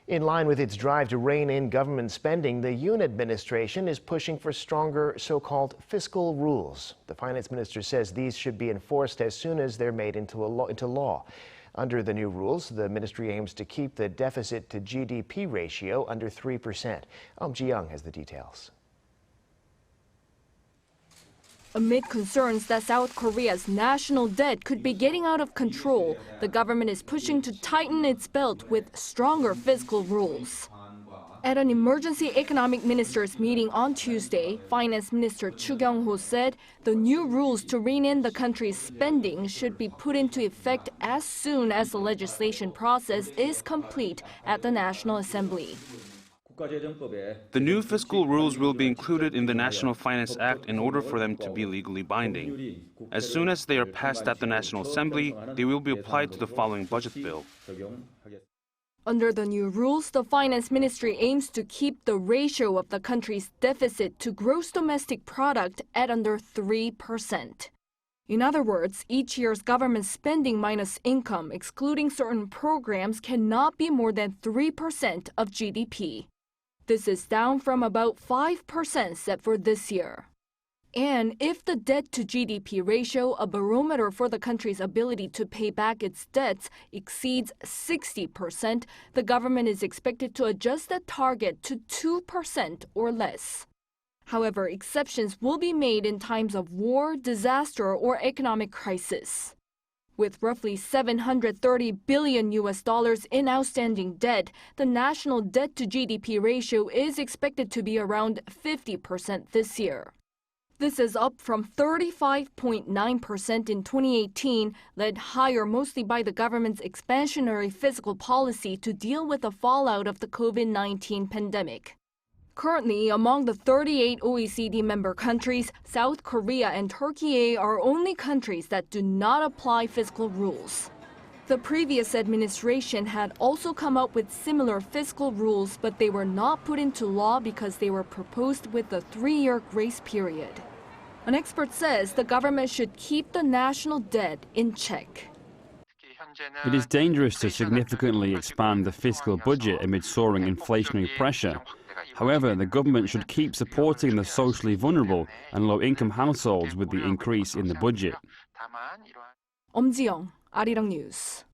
In line with its drive to rein in government spending, the Yoon administration is pushing for stronger so-called fiscal rules. The finance minister says these should be enforced as soon as they're made into law. Under the new rules, the ministry aims to keep the deficit-to-GDP ratio under 3%. Eum Ji-young has the details. Amid concerns that South Korea's national debt could be getting out of control, the government is pushing to tighten its belt with stronger fiscal rules. At an emergency economic ministers meeting on Tuesday, Finance Minister Choo Kyung-ho said the new rules to rein in the country's spending should be put into effect as soon as the legislation process is complete at the National Assembly. The new fiscal rules will be included in the National Finance Act in order for them to be legally binding. As soon as they are passed at the National Assembly, they will be applied to the following budget bill. Under the new rules, the Finance Ministry aims to keep the ratio of the country's deficit to gross domestic product at under 3%. In other words, each year's government spending minus income, excluding certain programs, cannot be more than 3% of GDP. This is down from about 5% set for this year. And if the debt-to-GDP ratio, a barometer for the country's ability to pay back its debts, exceeds 60%, the government is expected to adjust that target to 2% or less. However, exceptions will be made in times of war, disaster, or economic crisis. With roughly $730 billion in outstanding debt, the national debt-to-GDP ratio is expected to be around 50% this year. This is up from 35.9% in 2018, led higher mostly by the government's expansionary fiscal policy to deal with the fallout of the COVID-19 pandemic. Currently, among the 38 OECD member countries, South Korea and Turkey are only countries that do not apply fiscal rules. The previous administration had also come up with similar fiscal rules, but they were not put into law because they were proposed with a 3-year grace period. An expert says the government should keep the national debt in check. It is dangerous to significantly expand the fiscal budget amid soaring inflationary pressure. However, the government should keep supporting the socially vulnerable and low-income households with the increase in the budget. Eum Ji-young, Arirang News.